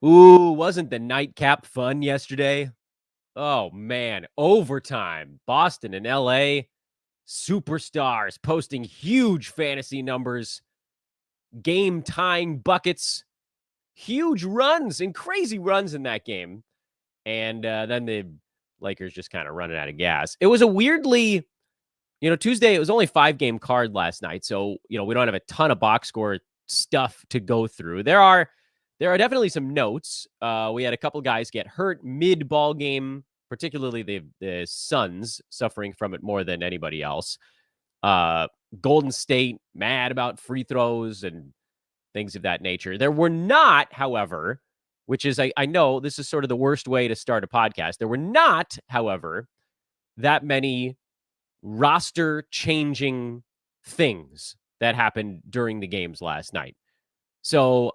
Ooh, wasn't the nightcap fun yesterday? Oh, man. Overtime. Boston and LA. Superstars posting huge fantasy numbers, game tying buckets, huge runs and crazy runs in that game. And then the Lakers just kind of running out of gas. It was a weirdly, Tuesday, it was only 5-game card last night. So, we don't have a ton of box score stuff to go through. There are definitely some notes. We had a couple guys get hurt mid-ball game, particularly the Suns suffering from it more than anybody else. Golden State mad about free throws and things of that nature. There were not, however, which is, I know this is sort of the worst way to start a podcast. There were not, however, that many roster changing things that happened during the games last night. So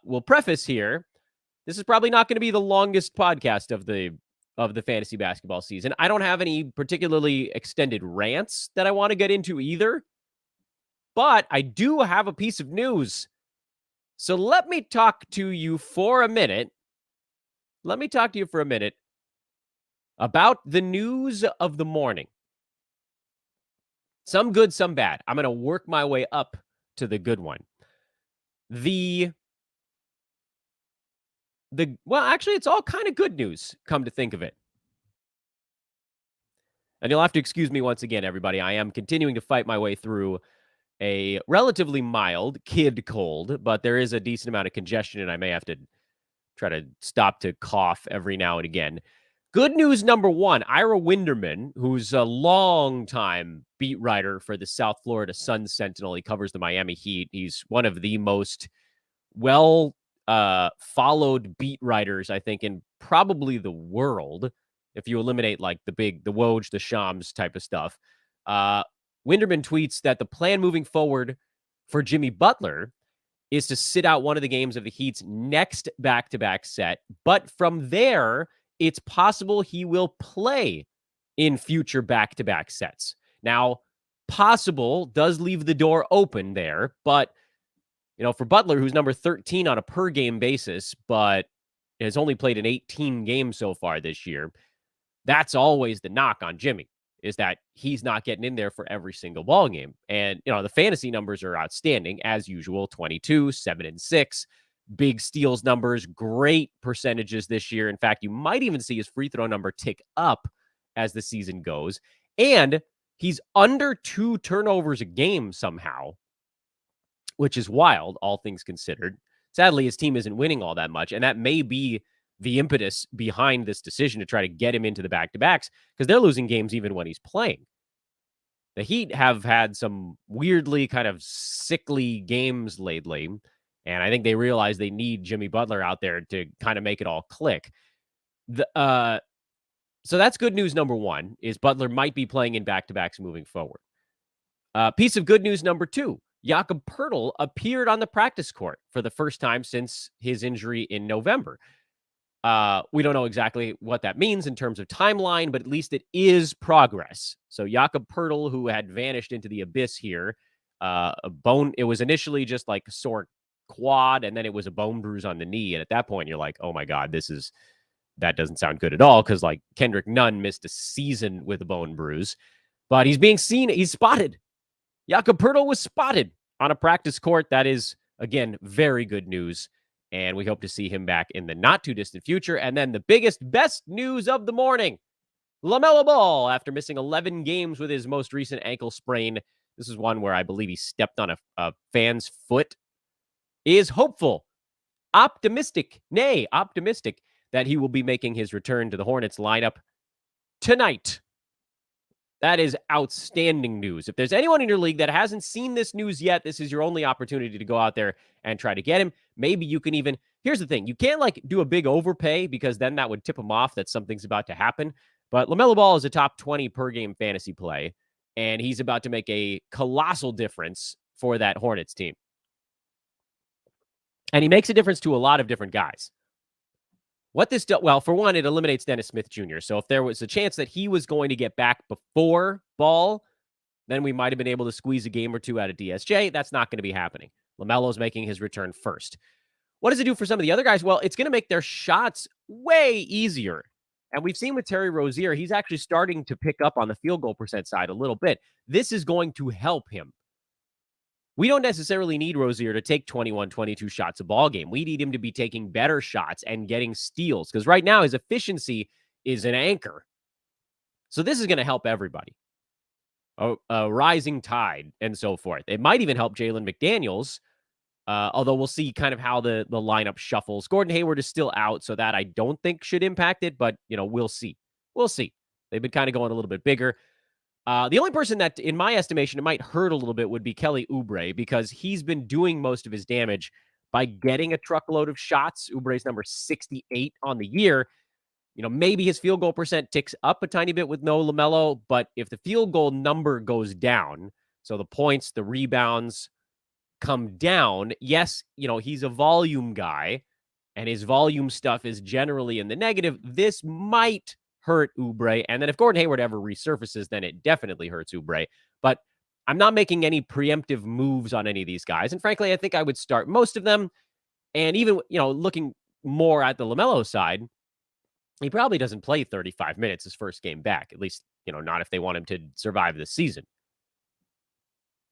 we'll preface here. This is probably not going to be the longest podcast of the fantasy basketball season. I don't have any particularly extended rants that I want to get into either, but I do have a piece of news. So let me talk to you for a minute. About the news of the morning. Some good, some bad. I'm going to work my way up to the good one. Well, actually, it's all kind of good news, come to think of it. And you'll have to excuse me once again, everybody. I am continuing to fight my way through a relatively mild kid cold, but there is a decent amount of congestion, and I may have to try to stop to cough every now and again. Good news number one, Ira Winderman, who's a longtime beat writer for the South Florida Sun Sentinel. He covers the Miami Heat. He's one of the most followed beat writers, I think, in probably the world, if you eliminate like the Woj, the Shams type of stuff. Winderman tweets that the plan moving forward for Jimmy Butler is to sit out one of the games of the Heat's next back-to-back set. But from there, it's possible he will play in future back-to-back sets. Now, possible does leave the door open there, but for Butler, who's number 13 on a per-game basis, but has only played in 18 games so far this year, that's always the knock on Jimmy, is that he's not getting in there for every single ball game. And, the fantasy numbers are outstanding, as usual, 22, 7 and 6, big steals numbers, great percentages this year. In fact, you might even see his free throw number tick up as the season goes. And he's under 2 turnovers a game somehow, which is wild, all things considered. Sadly, his team isn't winning all that much, and that may be the impetus behind this decision to try to get him into the back-to-backs, because they're losing games even when he's playing. The Heat have had some weirdly kind of sickly games lately, and I think they realize they need Jimmy Butler out there to kind of make it all click. So that's good news number one, is Butler might be playing in back-to-backs moving forward. Piece of good news number two, Jakob Poeltl appeared on the practice court for the first time since his injury in November. We don't know exactly what that means in terms of timeline, but at least it is progress. So Jakob Poeltl, who had vanished into the abyss here, it was initially just like a sore quad, and then it was a bone bruise on the knee. And at that point, you're like, oh my God, that doesn't sound good at all, because like Kendrick Nunn missed a season with a bone bruise. But he's being seen, he's spotted. Jakob Poeltl was spotted on a practice court. That is, again, very good news. And we hope to see him back in the not-too-distant future. And then the biggest, best news of the morning, LaMelo Ball, after missing 11 games with his most recent ankle sprain, this is one where I believe he stepped on a fan's foot, is hopeful, optimistic that he will be making his return to the Hornets lineup tonight. That is outstanding news. If there's anyone in your league that hasn't seen this news yet, this is your only opportunity to go out there and try to get him. Maybe you can even, here's the thing, you can't like do a big overpay, because then that would tip him off that something's about to happen. But LaMelo Ball is a top 20 per game fantasy play, and he's about to make a colossal difference for that Hornets team. And he makes a difference to a lot of different guys. What this does, well, for one, it eliminates Dennis Smith Jr. So if there was a chance that he was going to get back before Ball, then we might have been able to squeeze a game or two out of DSJ. That's not going to be happening. LaMelo's making his return first. What does it do for some of the other guys? Well, it's going to make their shots way easier. And we've seen with Terry Rozier, he's actually starting to pick up on the field goal percent side a little bit. This is going to help him. We don't necessarily need Rozier to take 21, 22 shots a ball game. We need him to be taking better shots and getting steals because right now his efficiency is an anchor. So this is going to help everybody. A rising tide and so forth. It might even help Jalen McDaniels, although we'll see kind of how the lineup shuffles. Gordon Hayward is still out, so that I don't think should impact it, but, we'll see. We'll see. They've been kind of going a little bit bigger. The only person that, in my estimation, it might hurt a little bit would be Kelly Oubre because he's been doing most of his damage by getting a truckload of shots. Oubre's number 68 on the year. Maybe his field goal percent ticks up a tiny bit with no LaMelo, but if the field goal number goes down, so the points, the rebounds come down, yes, he's a volume guy, and his volume stuff is generally in the negative. This might hurt Oubre, and then if Gordon Hayward ever resurfaces, then it definitely hurts Oubre. But I'm not making any preemptive moves on any of these guys, and frankly, I think I would start most of them, and even, looking more at the LaMelo side, he probably doesn't play 35 minutes his first game back, at least, not if they want him to survive this season.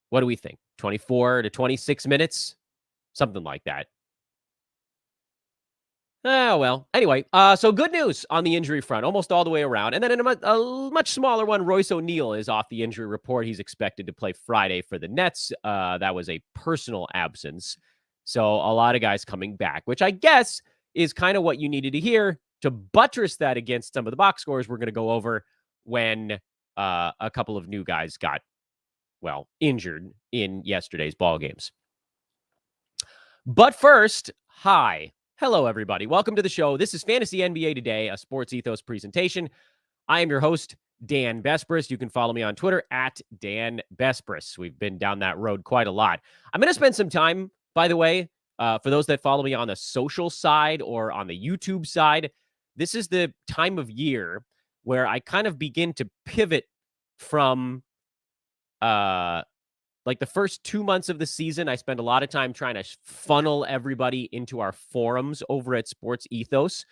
What do we think? 24 to 26 minutes? Something like that. Oh, well. Anyway, so good news on the injury front, almost all the way around. And then in a much smaller one, Royce O'Neal is off the injury report. He's expected to play Friday for the Nets. That was a personal absence. So a lot of guys coming back, which I guess is kind of what you needed to hear to buttress that against some of the box scores we're going to go over when a couple of new guys got, injured in yesterday's ball games. But first, hi. Hello, everybody. Welcome to the show. This is Fantasy NBA Today, a Sports Ethos presentation. I am your host, Dan Bespris. You can follow me on Twitter at Dan Bespris. We've been down that road quite a lot. I'm going to spend some time, by the way, for those that follow me on the social side or on the YouTube side. This is the time of year where I kind of begin to pivot from the first 2 months of the season. I spend a lot of time trying to funnel everybody into our forums over at Sports Ethos.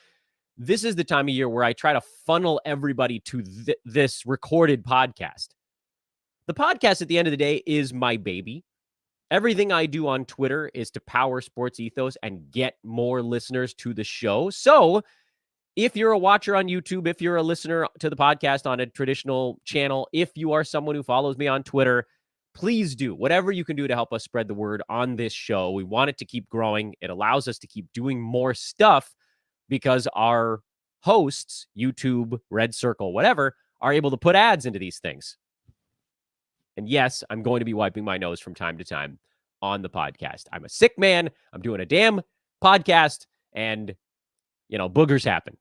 This is the time of year where I try to funnel everybody to this recorded podcast. The podcast at the end of the day is my baby. Everything I do on Twitter is to power Sports Ethos and get more listeners to the show. So if you're a watcher on YouTube, if you're a listener to the podcast on a traditional channel, if you are someone who follows me on Twitter, please do whatever you can do to help us spread the word on this show. We want it to keep growing. It allows us to keep doing more stuff because our hosts, YouTube, Red Circle, whatever, are able to put ads into these things. And yes, I'm going to be wiping my nose from time to time on the podcast. I'm a sick man. I'm doing a damn podcast, and, boogers happen.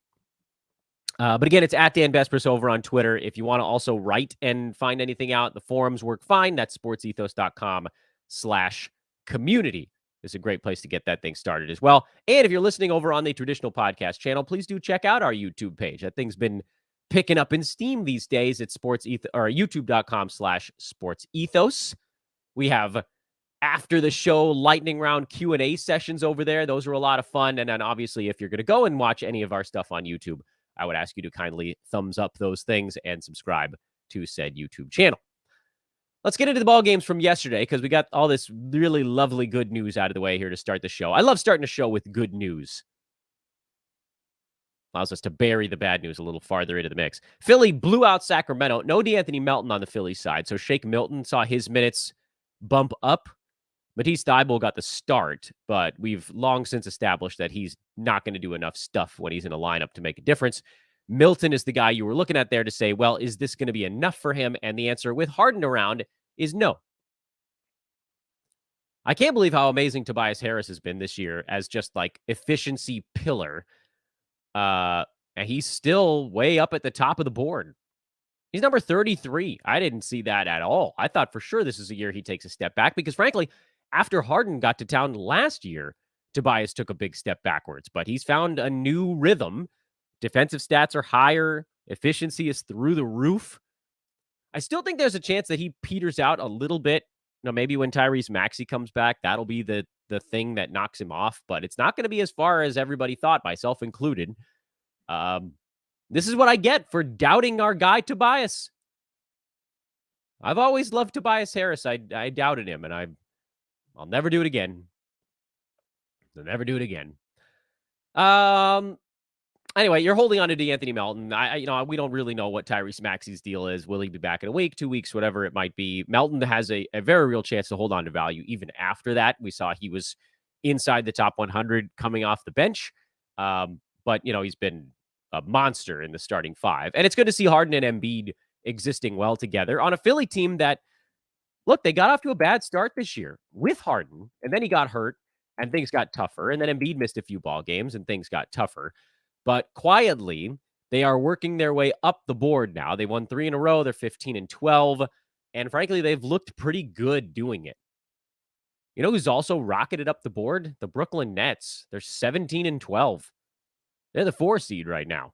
But again, it's at Dan Bespris over on Twitter. If you want to also write and find anything out, the forums work fine. That's sportsethos.com/community. It's a great place to get that thing started as well. And if you're listening over on the traditional podcast channel, please do check out our YouTube page. That thing's been picking up in steam these days. It's youtube.com/sportsethos. We have after the show lightning round Q&A sessions over there. Those are a lot of fun. And then obviously, if you're going to go and watch any of our stuff on YouTube, I would ask you to kindly thumbs up those things and subscribe to said YouTube channel. Let's get into the ball games from yesterday because we got all this really lovely good news out of the way here to start the show. I love starting a show with good news. Allows us to bury the bad news a little farther into the mix. Philly blew out Sacramento. No DeAnthony Melton on the Philly side, so Shake Milton saw his minutes bump up. Matisse Thybulle got the start, but we've long since established that he's not going to do enough stuff when he's in a lineup to make a difference. Milton is the guy you were looking at there to say, well, is this going to be enough for him? And the answer with Harden around is no. I can't believe how amazing Tobias Harris has been this year as just like efficiency pillar. And he's still way up at the top of the board. He's number 33. I didn't see that at all. I thought for sure this is a year he takes a step back because frankly, after Harden got to town last year, Tobias took a big step backwards, but he's found a new rhythm. Defensive stats are higher. Efficiency is through the roof. I still think there's a chance that he peters out a little bit. Maybe when Tyrese Maxey comes back, that'll be the the thing that knocks him off, but it's not going to be as far as everybody thought, myself included. Um, this is what I get for doubting our guy Tobias. I've always loved Tobias Harris. I doubted him, and I'll never do it again. I'll never do it again. Anyway, you're holding on to DeAnthony Melton. We don't really know what Tyrese Maxey's deal is. Will he be back in a week, 2 weeks, whatever it might be? Melton has a very real chance to hold on to value even after that. We saw he was inside the top 100 coming off the bench. But, he's been a monster in the starting five. And it's good to see Harden and Embiid existing well together on a Philly team that, look, they got off to a bad start this year with Harden, and then he got hurt, and things got tougher. And then Embiid missed a few ball games, and things got tougher. But quietly, they are working their way up the board now. They won 3 in a row. They're 15-12. And frankly, they've looked pretty good doing it. You know who's also rocketed up the board? The Brooklyn Nets. They're 17-12. They're the 4 seed right now.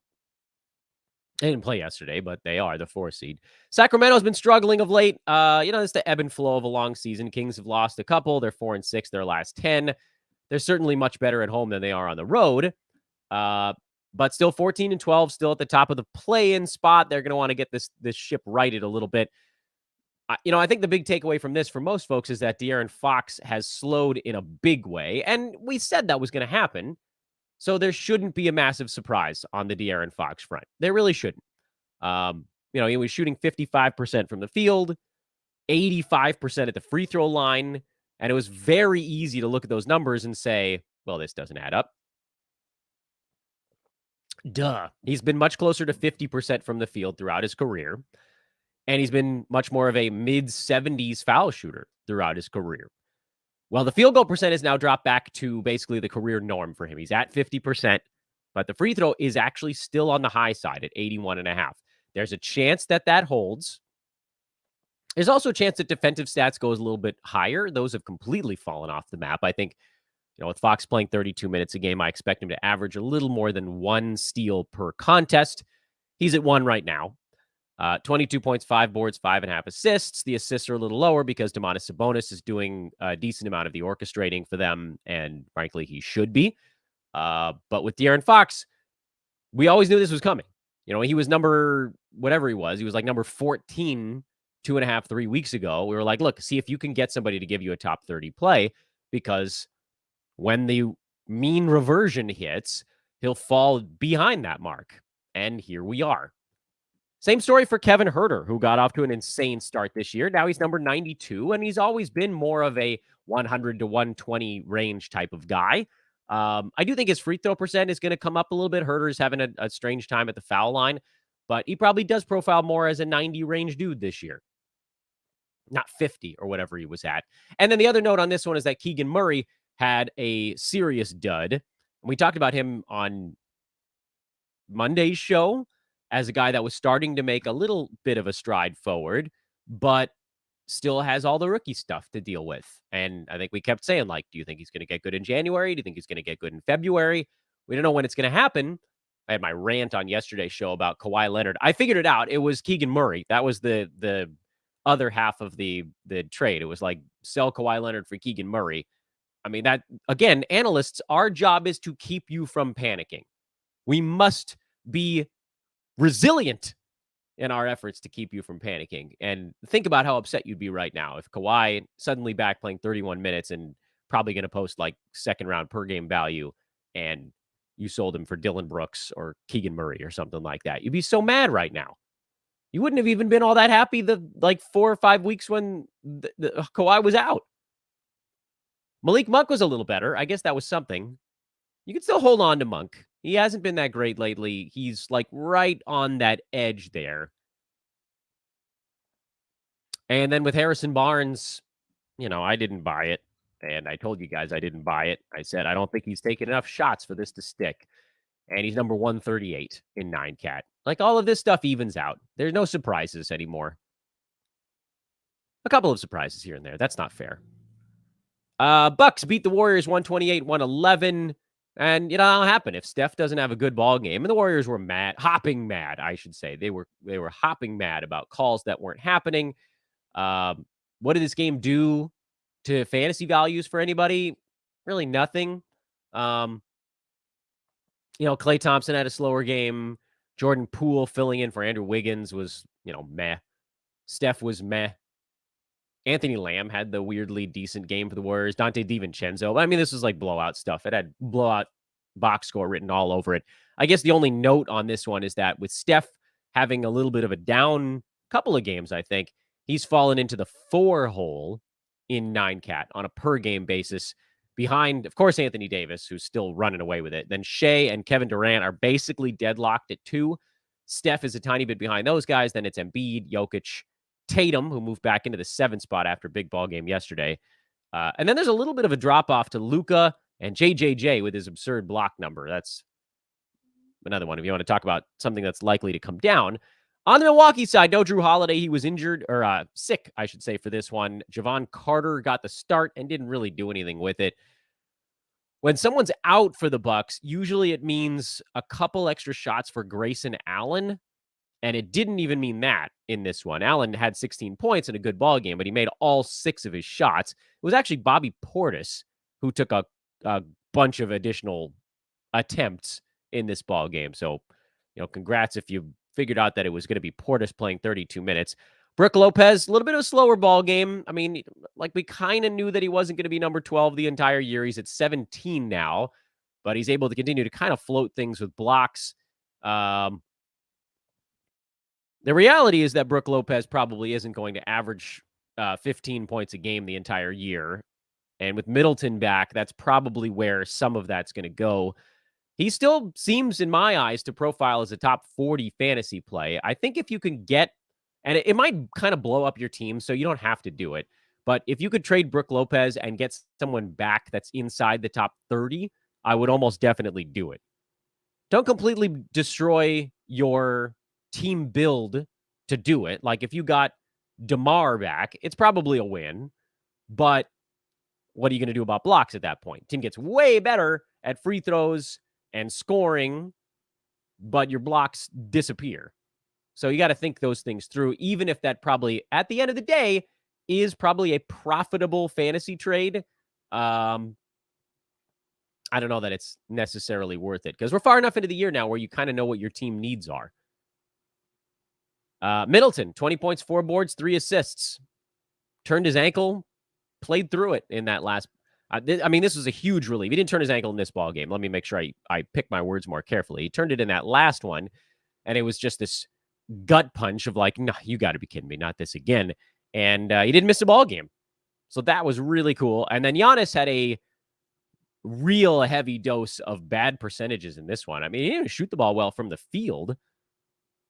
They didn't play yesterday, but they are the 4 seed. Sacramento's been struggling of late. It's the ebb and flow of a long season. Kings have lost a couple. They're 4-6 their last 10. They're certainly much better at home than they are on the road. But still 14-12, still at the top of the play-in spot. They're going to want to get this ship righted a little bit. I think the big takeaway from this for most folks is that De'Aaron Fox has slowed in a big way. And we said that was going to happen. So there shouldn't be a massive surprise on the De'Aaron Fox front. There really shouldn't. He was shooting 55% from the field, 85% at the free throw line. And it was very easy to look at those numbers and say, well, this doesn't add up. Duh. He's been much closer to 50% from the field throughout his career. And he's been much more of a mid-70s foul shooter throughout his career. Well, the field goal percent has now dropped back to basically the career norm for him. He's at 50%, but the free throw is actually still on the high side at 81.5. There's a chance that holds. There's also a chance that defensive stats goes a little bit higher. Those have completely fallen off the map. I think with Fox playing 32 minutes a game, I expect him to average a little more than 1 steal per contest. He's at 1 right now. 22 points, 5 boards, 5.5 assists. The assists are a little lower because Domantas Sabonis is doing a decent amount of the orchestrating for them, and frankly, he should be. But with De'Aaron Fox, we always knew this was coming. He was number, whatever he was like number 14 2.5, 3 weeks ago. We were like, look, see if you can get somebody to give you a top 30 play, because when the mean reversion hits, he'll fall behind that mark. And here we are. Same story for Kevin Huerter, who got off to an insane start this year. Now he's number 92, and he's always been more of a 100 to 120 range type of guy. I do think his free throw percent is going to come up a little bit. Huerter's having a strange time at the foul line, but he probably does profile more as a 90 range dude this year, not 50 or whatever he was at. And then the other note on this one is that Keegan Murray had a serious dud. We talked about him on Monday's show as a guy that was starting to make a little bit of a stride forward, but still has all the rookie stuff to deal with. And I think we kept saying, do you think he's going to get good in January? Do you think he's going to get good in February? We don't know when it's going to happen. I had my rant on yesterday's show about Kawhi Leonard. I figured it out. It was Keegan Murray. That was the other half of the trade. It was like, sell Kawhi Leonard for Keegan Murray. I mean, that, again, analysts, our job is to keep you from panicking. We must be resilient in our efforts to keep you from panicking. And think about how upset you'd be right now if Kawhi suddenly back playing 31 minutes and probably going to post second round per game value, and you sold him for Dylan Brooks or Keegan Murray or something like that. You'd be so mad right now. You wouldn't have even been all that happy the 4 or 5 weeks when the Kawhi was out. Malik Monk was a little better. I guess that was something. You can still hold on to Monk. He hasn't been that great lately. He's right on that edge there. And then with Harrison Barnes, I didn't buy it. And I told you guys I didn't buy it. I said, I don't think he's taken enough shots for this to stick. And he's number 138 in 9-cat. All of this stuff evens out. There's no surprises anymore. A couple of surprises here and there. That's not fair. Bucks beat the Warriors 128-111. And that'll happen if Steph doesn't have a good ball game. And the Warriors were hopping mad, I should say. They were hopping mad about calls that weren't happening. What did this game do to fantasy values for anybody? really nothing. Um, Klay Thompson had a slower game. Jordan Poole filling in for Andrew Wiggins was, meh. Steph was meh. Anthony Lamb had the weirdly decent game for the Warriors. Dante DiVincenzo. I mean, this was like blowout stuff. It had blowout box score written all over it. I guess the only note on this one is that with Steph having a little bit of a down couple of games, I think he's fallen into the 4 hole in 9-cat on a per game basis behind, of course, Anthony Davis, who's still running away with it. Then Shea and Kevin Durant are basically deadlocked at 2. Steph is a tiny bit behind those guys. Then it's Embiid, Jokic, Tatum, who moved back into the 7th spot after a big ball game yesterday. And then there's a little bit of a drop off to Luka and JJJ with his absurd block number. That's another one if you want to talk about something that's likely to come down. On the Milwaukee side, no Drew Holiday. He was injured, or sick, I should say, for this one. Javon Carter got the start and didn't really do anything with it. When someone's out for the Bucks, usually it means a couple extra shots for Grayson Allen, and it didn't even mean that in this one. Allen had 16 points in a good ball game, but he made all 6 of his shots. It was actually Bobby Portis who took a bunch of additional attempts in this ball game. So, congrats if you figured out that it was going to be Portis playing 32 minutes. Brook Lopez, a little bit of a slower ball game. I mean, like we kind of knew that he wasn't going to be number 12 the entire year. He's at 17 now, but he's able to continue to kind of float things with blocks. The reality is that Brook Lopez probably isn't going to average 15 points a game the entire year. And with Middleton back, that's probably where some of that's going to go. He still seems, in my eyes, to profile as a top 40 fantasy play. I think if you can get, and it might kind of blow up your team, so you don't have to do it. But if you could trade Brook Lopez and get someone back that's inside the top 30, I would almost definitely do it. Don't completely destroy your team build to do it. Like if you got DeMar back, it's probably a win. But what are you going to do about blocks at that point? Team gets way better at free throws and scoring, but your blocks disappear. So you got to think those things through, even if that probably, at the end of the day, is probably a profitable fantasy trade. I don't know that it's necessarily worth it because we're far enough into the year now where you kind of know what your team needs are. Middleton, 20 points, 4 boards, 3 assists. Turned his ankle, played through it in that last. This was a huge relief. He didn't turn his ankle in this ball game. Let me make sure I pick my words more carefully. He turned it in that last one, and it was just this gut punch of like, no, you got to be kidding me, not this again. And he didn't miss a ball game. So that was really cool. And then Giannis had a real heavy dose of bad percentages in this one. I mean, he didn't shoot the ball well from the field.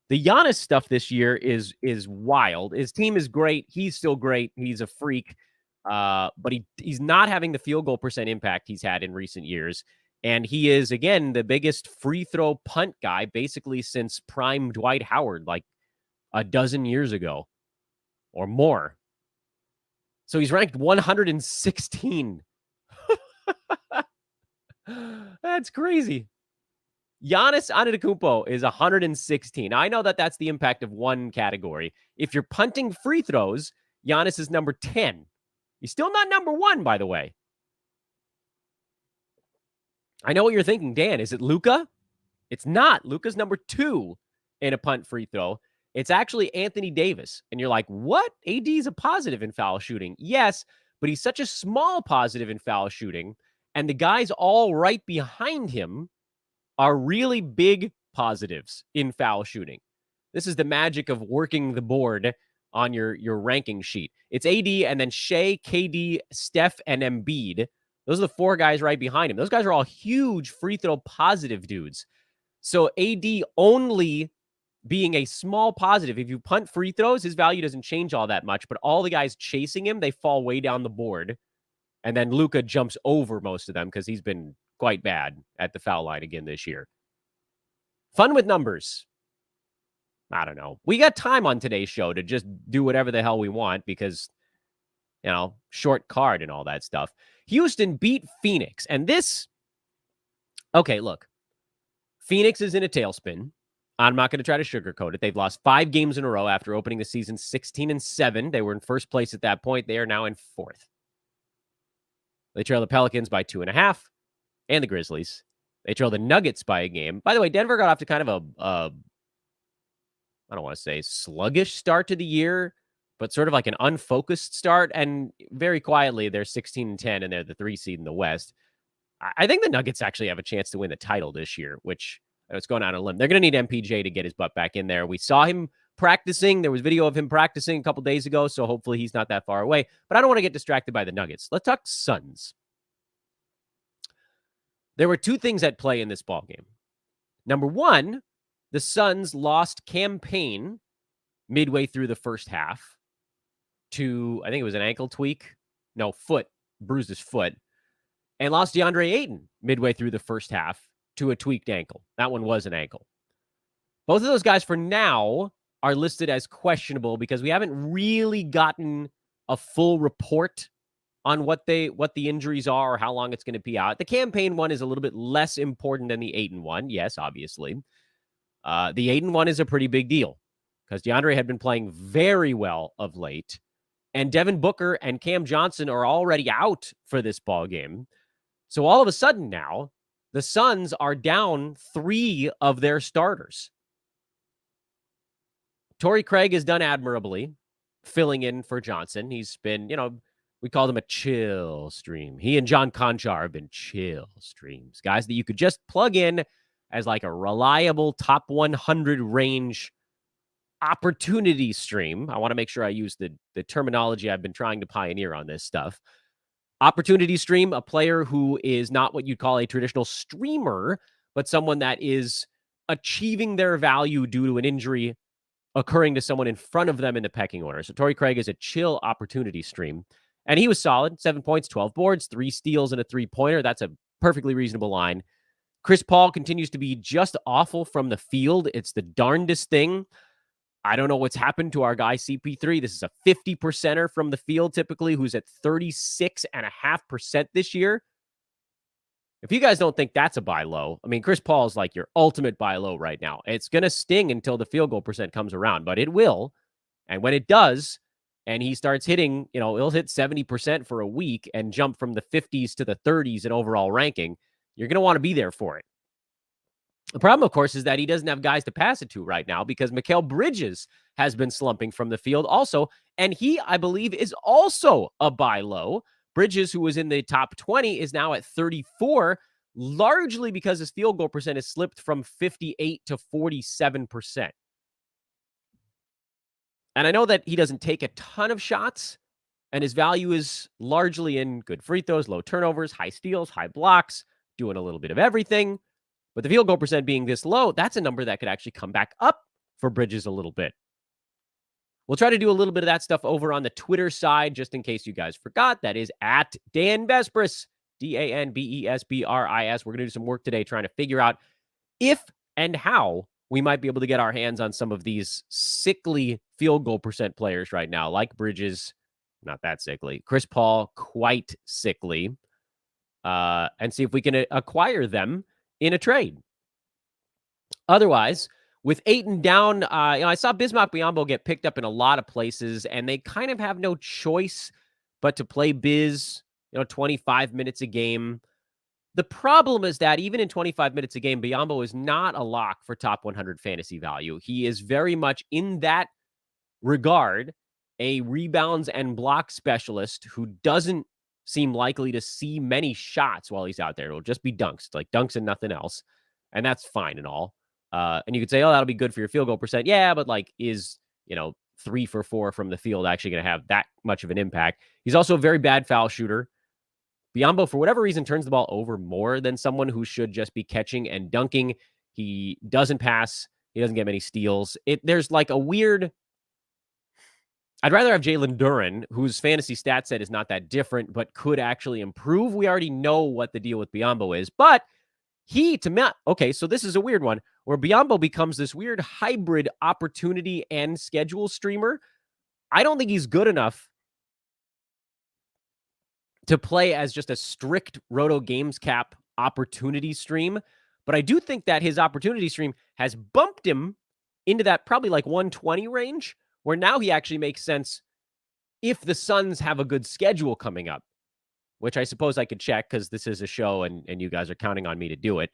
The Giannis stuff this year is wild. His team is great. He's still great. He's a freak. But he's not having the field goal percent impact he's had in recent years. And he is, again, the biggest free throw punt guy basically since prime Dwight Howard, like a dozen years ago or more. So he's ranked 116. That's crazy. Giannis Antetokounmpo is 116. Now, I know that that's the impact of one category. If you're punting free throws, Giannis is number 10. He's still not number 1, by the way. I know what you're thinking, Dan. Is it Luka? It's not. Luka's number 2 in a punt free throw. It's actually Anthony Davis. And you're like, what? AD is a positive in foul shooting. Yes, but he's such a small positive in foul shooting. And the guys all right behind him are really big positives in foul shooting. This is the magic of working the board on your ranking sheet. It's AD and then Shea, KD, Steph, and Embiid. Those are the 4 guys right behind him. Those guys are all huge free throw positive dudes. So AD only being a small positive, if you punt free throws, his value doesn't change all that much. But all the guys chasing him, they fall way down the board. And then Luka jumps over most of them because he's been quite bad at the foul line again this year. Fun with numbers. I don't know. We got time on today's show to just do whatever the hell we want because, short card and all that stuff. Houston beat Phoenix. And this, okay, look. Phoenix is in a tailspin. I'm not going to try to sugarcoat it. They've lost 5 games in a row after opening the season 16-7. They were in first place at that point. They are now in 4th. They trail the Pelicans by 2.5 and the Grizzlies. They trail the Nuggets by a game. By the way, Denver got off to kind of I don't want to say sluggish start to the year, but sort of like an unfocused start. And very quietly, they're 16-10 and they're the 3 seed in the West. I think the Nuggets actually have a chance to win the title this year, which it's going out on a limb. They're going to need MPJ to get his butt back in there. We saw him practicing. There was video of him practicing a couple days ago, so hopefully he's not that far away. But I don't want to get distracted by the Nuggets. Let's talk Suns. There were 2 things at play in this ballgame. Number one, the Suns lost Cam Payne midway through the first half to, I think it was an ankle tweak. No, foot. Bruised his foot. And lost DeAndre Ayton midway through the first half to a tweaked ankle. That one was an ankle. Both of those guys for now are listed as questionable because we haven't really gotten a full report on what the injuries are or how long it's going to be out. The Cam Payne one is a little bit less important than the Ayton one. Yes, obviously. The Ayton one is a pretty big deal because DeAndre had been playing very well of late. And Devin Booker and Cam Johnson are already out for this ball game. So all of a sudden now, the Suns are down 3 of their starters. Torrey Craig has done admirably filling in for Johnson. He's been, we called him a chill stream. He and John Conchar have been chill streams. Guys that you could just plug in as like a reliable top 100 range opportunity stream. I want to make sure I use the terminology I've been trying to pioneer on this stuff. Opportunity stream, a player who is not what you'd call a traditional streamer, but someone that is achieving their value due to an injury occurring to someone in front of them in the pecking order. So Torrey Craig is a chill opportunity stream. And he was solid. 7 points, 12 boards, 3 steals, and a 3-pointer. That's a perfectly reasonable line. Chris Paul continues to be just awful from the field. It's the darndest thing. I don't know what's happened to our guy CP3. This is a 50%er from the field typically, who's at 36.5% this year. If you guys don't think that's a buy low, I mean, Chris Paul is like your ultimate buy low right now. It's going to sting until the field goal percent comes around, but it will. And when it does, and he starts hitting, he'll hit 70% for a week and jump from the 50s to the 30s in overall ranking, you're going to want to be there for it. The problem, of course, is that he doesn't have guys to pass it to right now because Mikal Bridges has been slumping from the field also. And he, I believe, is also a buy low. Bridges, who was in the top 20, is now at 34, largely because his field goal percent has slipped from 58 to 47%. And I know that he doesn't take a ton of shots, and his value is largely in good free throws, low turnovers, high steals, high blocks, doing a little bit of everything. But the field goal percent being this low, that's a number that could actually come back up for Bridges a little bit. We'll try to do a little bit of that stuff over on the Twitter side, just in case you guys forgot. That is at Dan Vespris, DanBesbris. We're going to do some work today trying to figure out if and how we might be able to get our hands on some of these sickly field goal percent players right now, like Bridges, not that sickly, Chris Paul, quite sickly, and see if we can acquire them in a trade. Otherwise, with Ayton down, I saw Bismack Biyombo get picked up in a lot of places, and they kind of have no choice but to play Biz, 25 minutes a game. The problem is that even in 25 minutes a game, Biyombo is not a lock for top 100 fantasy value. He is very much in that regard a rebounds and block specialist who doesn't seem likely to see many shots while he's out there. It'll just be dunks, like dunks and nothing else. And that's fine and all. And you could say, oh, that'll be good for your field goal percent. Yeah, but is, 3 for 4 from the field actually going to have that much of an impact? He's also a very bad foul shooter. Biyombo, for whatever reason, turns the ball over more than someone who should just be catching and dunking. He doesn't pass. He doesn't get many steals. There's like a weird... I'd rather have Jalen Duren, whose fantasy stat set is not that different, but could actually improve. We already know what the deal with Biyombo is, but so this is a weird one, where Biyombo becomes this weird hybrid opportunity and schedule streamer. I don't think he's good enough to play as just a strict Roto Games Cap opportunity stream, but I do think that his opportunity stream has bumped him into that probably like 120 range, where now he actually makes sense if the Suns have a good schedule coming up. which I suppose I could check because this is a show and you guys are counting on me to do it.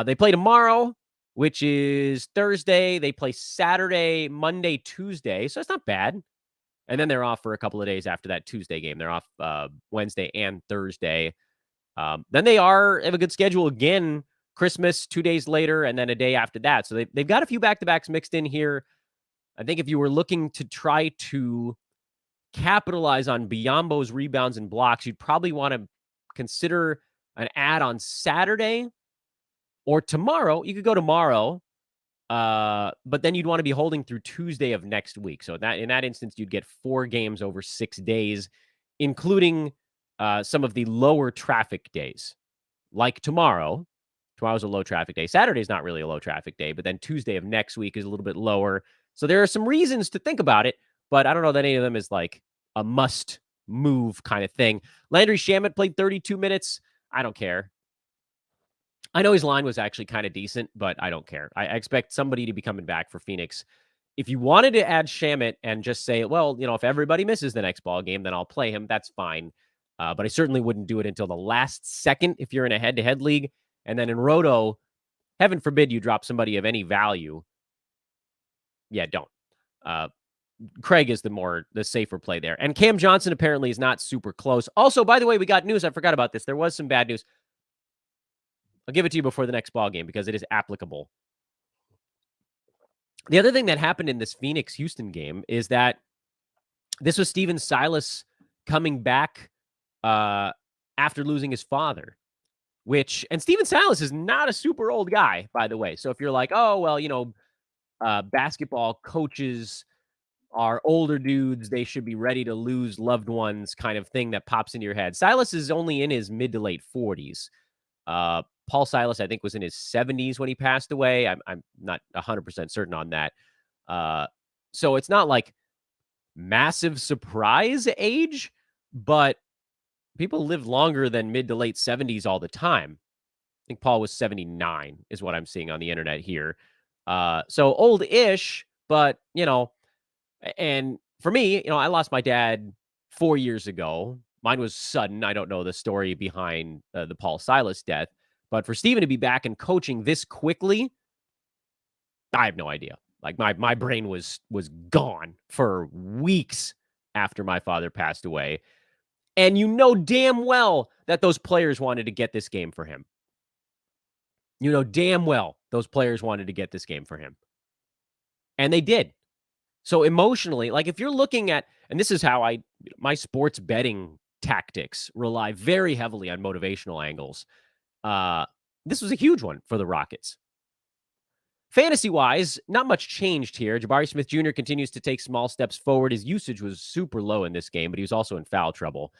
They play tomorrow, which is Thursday. They play Saturday, Monday, Tuesday. So it's not bad. And then they're off for a couple of days after that Tuesday game. They're off Wednesday and Thursday. Then they have a good schedule again. Christmas 2 days later, and then a day after that. So they've got a few back-to-backs mixed in here. I think if you were looking to try to capitalize on Biyombo's rebounds and blocks, you'd probably want to consider an ad on Saturday or tomorrow. You could go tomorrow, but then you'd want to be holding through Tuesday of next week. So in that instance, you'd get 4 games over 6 days, including some of the lower traffic days, like tomorrow. Tomorrow's a low traffic day. Saturday's not really a low traffic day, but then Tuesday of next week is a little bit lower. So there are some reasons to think about it, but I don't know that any of them is like a must move kind of thing. Landry Shamet played 32 minutes. I don't care. I know his line was actually kind of decent, but I don't care. I expect somebody to be coming back for Phoenix. If you wanted to add Shamet and just say, well, if everybody misses the next ball game, then I'll play him. That's fine. But I certainly wouldn't do it until the last second if you're in a head-to-head league. And then in Roto, heaven forbid you drop somebody of any value. Yeah, don't. Craig is the safer play there. And Cam Johnson apparently is not super close. Also, by the way, we got news. I forgot about this. There was some bad news. I'll give it to you before the next ball game because it is applicable. The other thing that happened in this Phoenix-Houston game is that this was Steven Silas coming back after losing his father. And Steven Silas is not a super old guy, by the way. So if you're like, oh, well, basketball coaches are older dudes, they should be ready to lose loved ones kind of thing that pops into your head. Silas is only in his mid to late 40s. Paul Silas, I think, was in his 70s when he passed away. I'm not 100% certain on that. So it's not like massive surprise age, but people live longer than mid to late 70s all the time. I think Paul was 79 is what I'm seeing on the internet here. So old-ish, but, and for me, I lost my dad 4 years ago. Mine was sudden. I don't know the story behind the Paul Silas death, but for Steven to be back and coaching this quickly, I have no idea. Like my brain was gone for weeks after my father passed away. And you know damn well that those players wanted to get this game for him. You know damn well those players wanted to get this game for him. And they did. So emotionally, like if you're looking at, and this is how my sports betting tactics rely very heavily on motivational angles. This was a huge one for the Rockets. Fantasy-wise, not much changed here. Jabari Smith Jr. continues to take small steps forward. His usage was super low in this game, but he was also in foul trouble.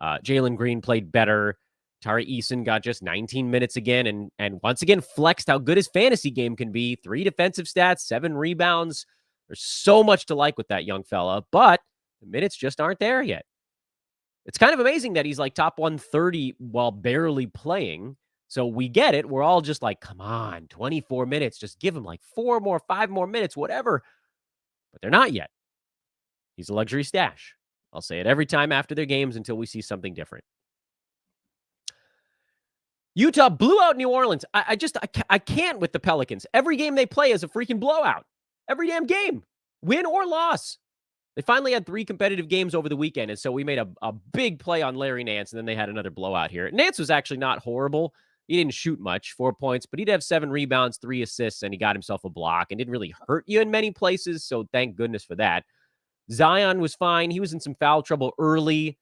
Jalen Green played better. Tari Eason got just 19 minutes again and once again flexed how good his fantasy game can be. 3 defensive stats, 7 rebounds. There's so much to like with that young fella, but the minutes just aren't there yet. It's kind of amazing that he's like top 130 while barely playing. So we get it. We're all just like, come on, 24 minutes. Just give him like 4 more, 5 more minutes, whatever. But they're not yet. He's a luxury stash. I'll say it every time after their games until we see something different. Utah blew out New Orleans. I can't with the Pelicans. Every game they play is a freaking blowout. Every damn game, win or loss. They finally had 3 competitive games over the weekend, and so we made a big play on Larry Nance, and then they had another blowout here. Nance was actually not horrible. He didn't shoot much, 4 points, but he'd have 7 rebounds, 3 assists, and he got himself a block and didn't really hurt you in many places, so thank goodness for that. Zion was fine. He was in some foul trouble early,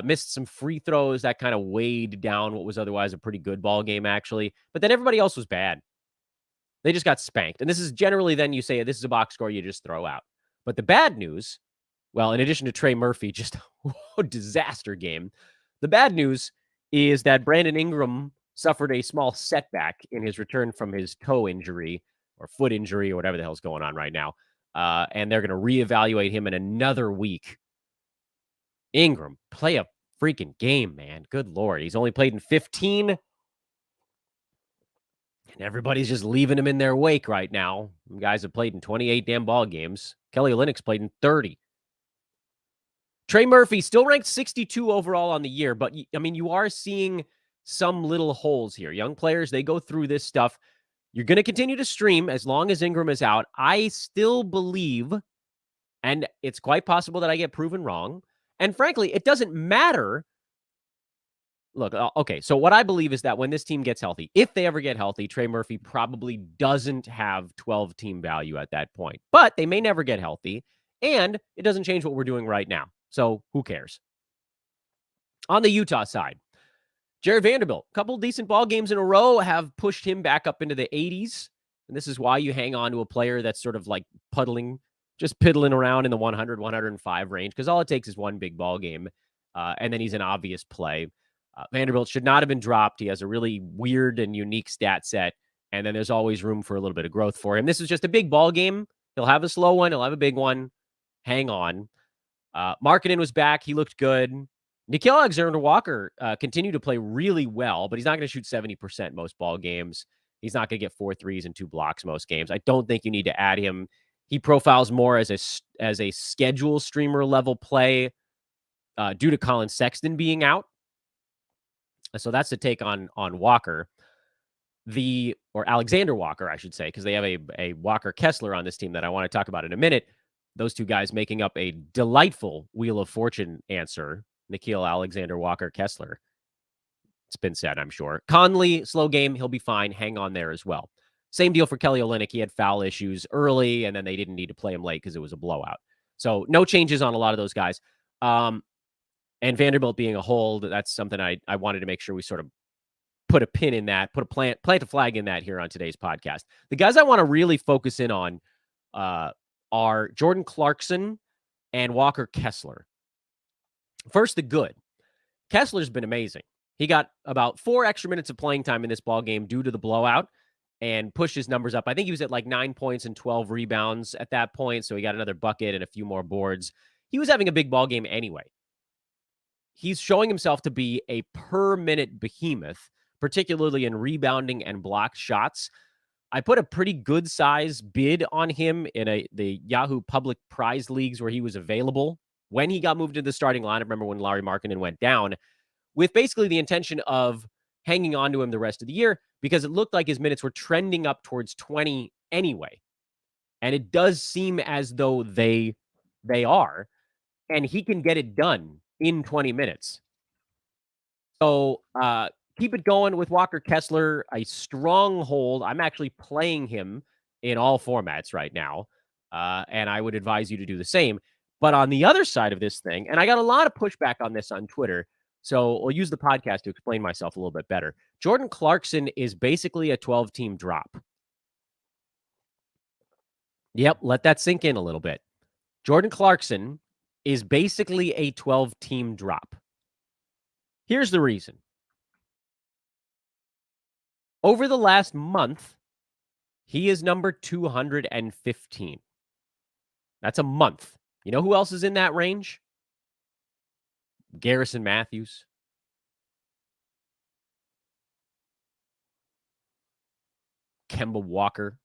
missed some free throws. That kind of weighed down what was otherwise a pretty good ball game, actually. But then everybody else was bad. They just got spanked. And this is generally then you say, this is a box score you just throw out. But the bad news, well, in addition to Trey Murphy, just a disaster game, the bad news is that Brandon Ingram suffered a small setback in his return from his toe injury or foot injury or whatever the hell's going on right now. And they're going to reevaluate him in another week. Ingram, play a freaking game, man. Good Lord. He's only played in 15. And everybody's just leaving him in their wake right now. Guys have played in 28 damn ball games. Kelly Olynyk's played in 30. Trey Murphy still ranked 62 overall on the year, but I mean, you are seeing some little holes here. Young players, they go through this stuff. You're going to continue to stream as long as Ingram is out. I still believe, and it's quite possible that I get proven wrong. And frankly, it doesn't matter. Look, okay, so what I believe is that when this team gets healthy, if they ever get healthy, Trey Murphy probably doesn't have 12 team value at that point. But they may never get healthy, and it doesn't change what we're doing right now. So who cares? On the Utah side, Jared Vanderbilt, a couple decent ball games in a row have pushed him back up into the 80s. And this is why you hang on to a player that's sort of like just piddling around in the 100, 105 range, because all it takes is one big ball game, and then he's an obvious play. Vanderbilt should not have been dropped. He has a really weird and unique stat set, and then there's always room for a little bit of growth for him. This is just a big ball game. He'll have a slow one. He'll have a big one. Hang on. Markkanen was back. He looked good. Nickeil Alexander-Walker continued to play really well, but he's not going to shoot 70% most ball games. He's not going to get 4 threes and 2 blocks most games. I don't think you need to add him. He profiles more as a schedule streamer level play due to Colin Sexton being out. So that's the take on Walker. Or Alexander Walker, I should say, because they have a Walker Kessler on this team that I want to talk about in a minute. Those two guys making up a delightful Wheel of Fortune answer. Nickeil Alexander-Walker Kessler. It's been said, I'm sure. Conley, slow game. He'll be fine. Hang on there as well. Same deal for Kelly Olynyk. He had foul issues early, and then they didn't need to play him late because it was a blowout. So no changes on a lot of those guys. And Vanderbilt being a hold, that's something I wanted to make sure we sort of put a pin in that, plant a flag in that here on today's podcast. The guys I want to really focus in on are Jordan Clarkson and Walker Kessler. First, the good. Kessler's been amazing. He got about 4 extra minutes of playing time in this ball game due to the blowout and pushed his numbers up. I think he was at like 9 points and 12 rebounds at that point, so he got another bucket and a few more boards. He was having a big ball game anyway. He's showing himself to be a per-minute behemoth, particularly in rebounding and blocked shots. I put a pretty good size bid on him in the Yahoo Public Prize Leagues where he was available when he got moved to the starting lineup. Remember when Lauri Markkanen went down, with basically the intention of hanging on to him the rest of the year because it looked like his minutes were trending up towards 20 anyway. And it does seem as though they are, and he can get it done in 20 minutes. So keep it going with Walker Kessler, a strong hold. I'm actually playing him in all formats right now, and I would advise you to do the same. But on the other side of this thing, and I got a lot of pushback on this on Twitter, so I'll use the podcast to explain myself a little bit better. Jordan Clarkson is basically a 12-team drop. Yep, let that sink in a little bit. Jordan Clarkson is basically a 12-team drop. Here's the reason. Over the last month, he is number 215. That's a month. You know who else is in that range? Garrison Matthews. Kemba Walker.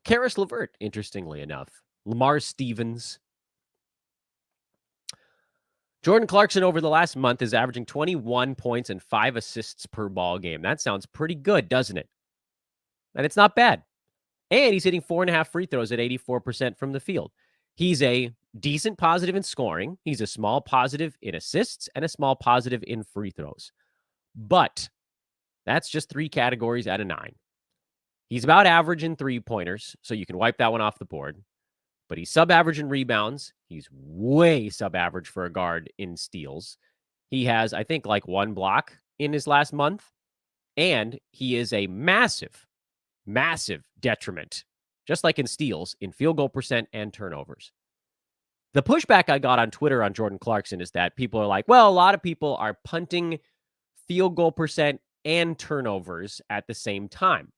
Karis LeVert, interestingly enough. Lamar Stevens. Jordan Clarkson over the last month is averaging 21 points and 5 assists per ball game. That sounds pretty good, doesn't it? And it's not bad. And he's hitting 4.5 free throws at 84% from the field. He's a decent positive in scoring. He's a small positive in assists and a small positive in free throws. But that's just 3 categories out of 9. He's about average in 3-pointers, so you can wipe that one off the board. But he's sub-average in rebounds. He's way sub-average for a guard in steals. He has, I think, like 1 block in his last month. And he is a massive, massive detriment, just like in steals, in field goal percent and turnovers. The pushback I got on Twitter on Jordan Clarkson is that people are like, well, a lot of people are punting field goal percent and turnovers at the same time.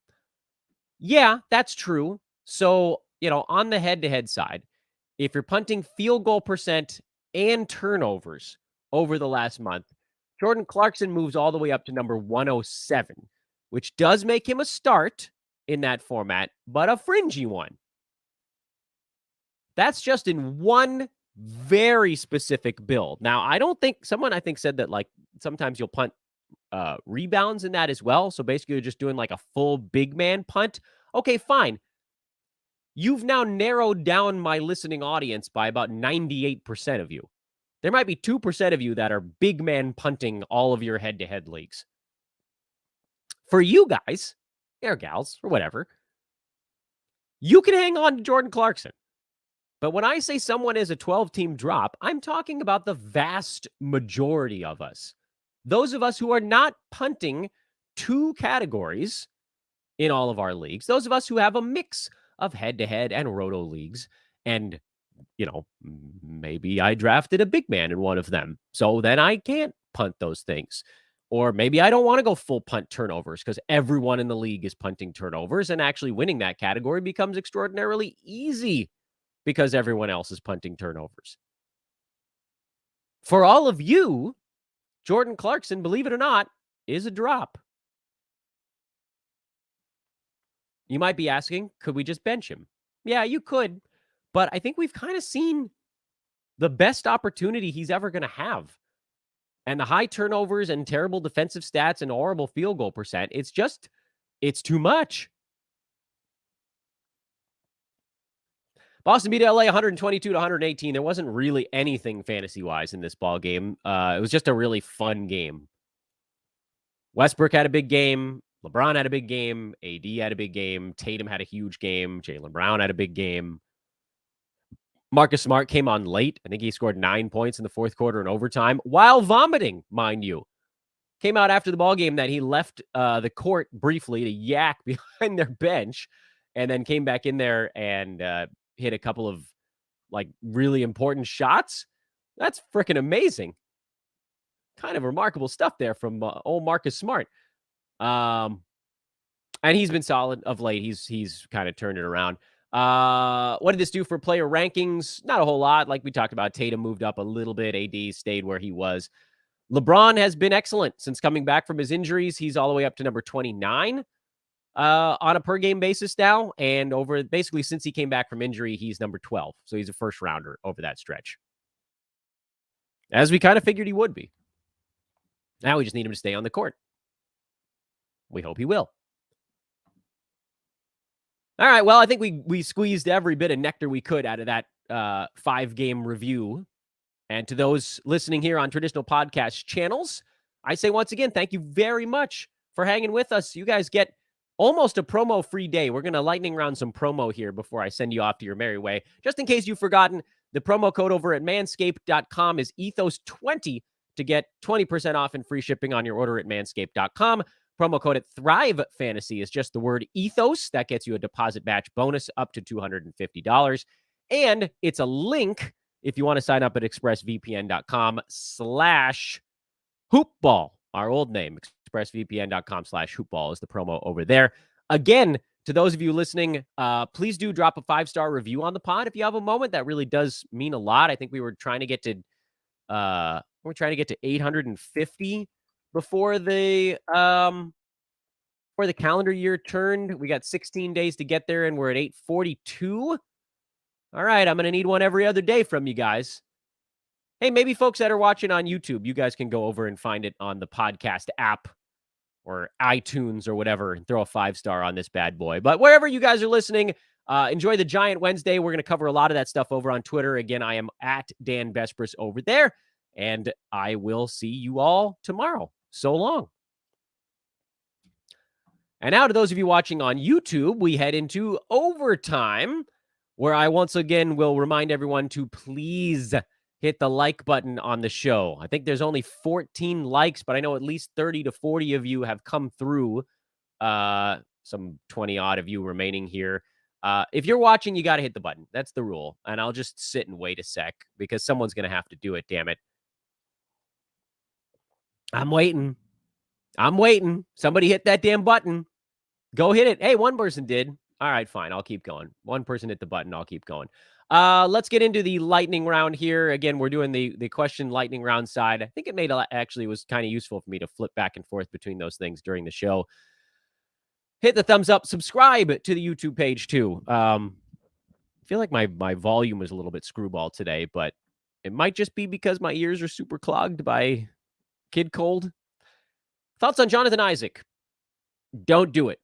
Yeah, that's true. So, on the head-to-head side, if you're punting field goal percent and turnovers over the last month, Jordan Clarkson moves all the way up to number 107, which does make him a start in that format, but a fringy one. That's just in 1 very specific build. Now, I don't think someone I think said that like sometimes you'll punt rebounds in that as well. So basically, you're just doing like a full big man punt. Okay, fine. You've now narrowed down my listening audience by about 98% of you. There might be 2% of you that are big man punting all of your head to head leagues. For you guys, or gals, or whatever, you can hang on to Jordan Clarkson. But when I say someone is a 12-team drop, I'm talking about the vast majority of us. Those of us who are not punting two categories in all of our leagues, those of us who have a mix of head-to-head and roto leagues, and, maybe I drafted a big man in one of them, so then I can't punt those things. Or maybe I don't want to go full punt turnovers because everyone in the league is punting turnovers, and actually winning that category becomes extraordinarily easy because everyone else is punting turnovers. For all of you, Jordan Clarkson, believe it or not, is a drop. You might be asking, could we just bench him? Yeah, you could. But I think we've kind of seen the best opportunity he's ever going to have. And the high turnovers and terrible defensive stats and horrible field goal percent, it's too much. Boston beat LA 122-118. There wasn't really anything fantasy-wise in this ball game. It was just a really fun game. Westbrook had a big game. LeBron had a big game. AD had a big game. Tatum had a huge game. Jaylen Brown had a big game. Marcus Smart came on late. I think he scored 9 points in the fourth quarter in overtime while vomiting, mind you. Came out after the ball game that he left the court briefly to yak behind their bench and then came back in there and hit a couple of like really important shots. That's freaking amazing. Kind of remarkable stuff there from old Marcus Smart. And he's been solid of late. He's kind of turned it around. What did this do for player rankings? Not a whole lot. Like we talked about, Tatum moved up a little bit. AD stayed where he was. LeBron has been excellent since coming back from his injuries. He's all the way up to number 29 on a per game basis now. And over basically since he came back from injury, he's number 12. So he's a first rounder over that stretch. As we kind of figured he would be. Now we just need him to stay on the court. We hope he will. All right. Well, I think we squeezed every bit of nectar we could out of that 5-game review. And to those listening here on traditional podcast channels, I say once again, thank you very much for hanging with us. You guys get almost a promo-free day. We're going to lightning round some promo here before I send you off to your merry way. Just in case you've forgotten, the promo code over at manscaped.com is ethos20 to get 20% off and free shipping on your order at manscaped.com. Promo code at Thrive Fantasy is just the word ethos. That gets you a deposit match bonus up to $250. And it's a link if you want to sign up at expressvpn.com/hoopball. Our old name, expressvpn.com/hoopball is the promo over there. Again, to those of you listening, please do drop a 5-star review on the pod if you have a moment. That really does mean a lot. I think we were trying to get to 850 before the calendar year turned. We got 16 days to get there, and we're at 842. All right, I'm going to need one every other day from you guys. Hey, maybe folks that are watching on YouTube, you guys can go over and find it on the podcast app or iTunes or whatever and throw a 5-star on this bad boy. But wherever you guys are listening, enjoy the Giant Wednesday. We're going to cover a lot of that stuff over on Twitter. Again, I am at Dan Vespris over there, and I will see you all tomorrow. So long. And now to those of you watching on YouTube, we head into overtime, where I once again will remind everyone to please hit the like button on the show. I think there's only 14 likes, but I know at least 30 to 40 of you have come through. Some 20 odd of you remaining here. If you're watching, you got to hit the button. That's the rule. And I'll just sit and wait a sec because someone's going to have to do it. Damn it. I'm waiting. Somebody hit that damn button. Go hit it. Hey, one person did. All right, fine. I'll keep going. One person hit the button. I'll keep going. Let's get into the lightning round here. Again, we're doing the question lightning round side. I think it actually was kind of useful for me to flip back and forth between those things during the show. Hit the thumbs up. Subscribe to the YouTube page too. I feel like my volume was a little bit screwball today, but It might just be because my ears are super clogged by kid cold. Thoughts on Jonathan Isaac? Don't do it.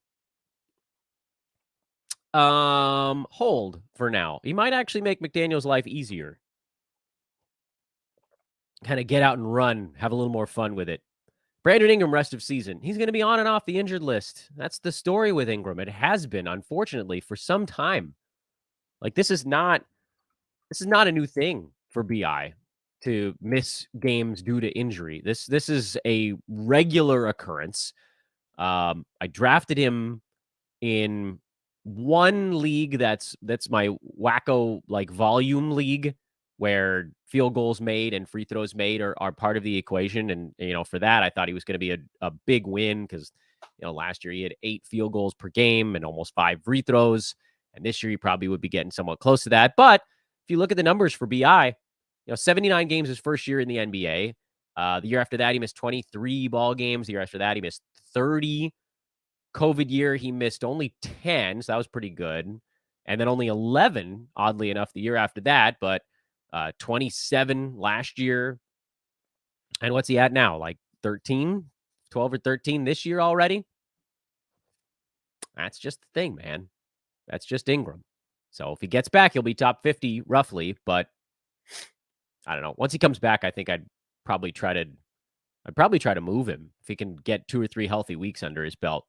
Hold for now. He might actually make McDaniel's life easier. Kind of get out and run, have a little more fun with it. Brandon Ingram, rest of season. He's going to be on and off the injured list. That's the story with Ingram. It has been, unfortunately, for some time. Like this is not a new thing for BI to miss games due to injury. This is a regular occurrence. I drafted him in one league that's my wacko like volume league where field goals made and free throws made are part of the equation. And, for that, I thought he was going to be a big win because, last year he had 8 field goals per game and almost 5 free throws. And this year he probably would be getting somewhat close to that. But if you look at the numbers for BI, 79 games his first year in the NBA. The year after that, he missed 23 ball games. The year after that, he missed 30. COVID year, he missed only 10, so that was pretty good. And then only 11, oddly enough, the year after that, but 27 last year. And what's he at now? Like 13, 12 or 13 this year already? That's just the thing, man. That's just Ingram. So if he gets back, he'll be top 50 roughly, but I don't know. Once he comes back, I think I'd probably try to move him if he can get 2 or 3 healthy weeks under his belt.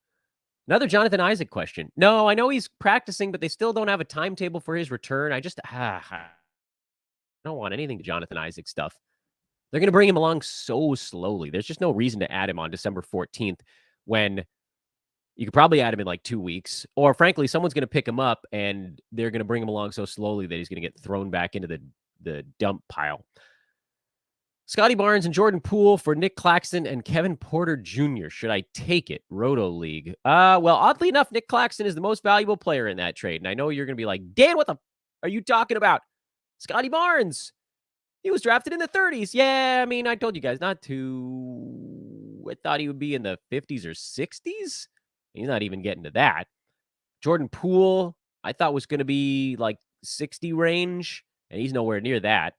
Another Jonathan Isaac question. No, I know he's practicing, but they still don't have a timetable for his return. I don't want anything to Jonathan Isaac stuff. They're going to bring him along so slowly. There's just no reason to add him on December 14th when you could probably add him in like 2 weeks. Or frankly, someone's going to pick him up and they're going to bring him along so slowly that he's going to get thrown back into the dump pile. Scotty Barnes and Jordan Poole for Nick Claxton and Kevin Porter Jr. Should I take it? Roto League. Well, oddly enough, Nick Claxton is the most valuable player in that trade. And I know you're going to be like, Dan, what the are you talking about? Scotty Barnes. He was drafted in the 30s. Yeah, I mean, I told you guys not to. I thought he would be in the 50s or 60s. He's not even getting to that. Jordan Poole, I thought was going to be like 60 range, and he's nowhere near that.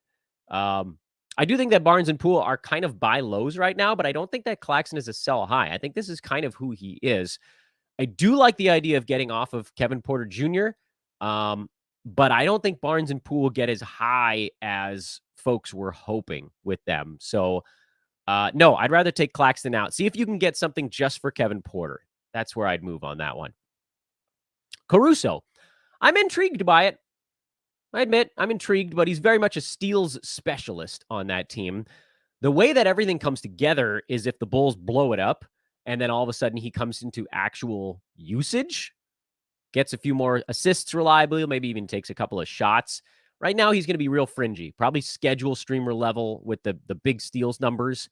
I do think that Barnes and Poole are kind of buy lows right now, but I don't think that Claxton is a sell high. I think this is kind of who he is. I do like the idea of getting off of Kevin Porter Jr., but I don't think Barnes and Poole get as high as folks were hoping with them. So, no, I'd rather take Claxton out. See if you can get something just for Kevin Porter. That's where I'd move on that one. Caruso. I'm intrigued by it. I admit I'm intrigued, but he's very much a steals specialist on that team. The way that everything comes together is if the Bulls blow it up and then all of a sudden he comes into actual usage, gets a few more assists reliably, maybe even takes a couple of shots. Right now, he's going to be real fringy, probably schedule streamer level with the big steals numbers.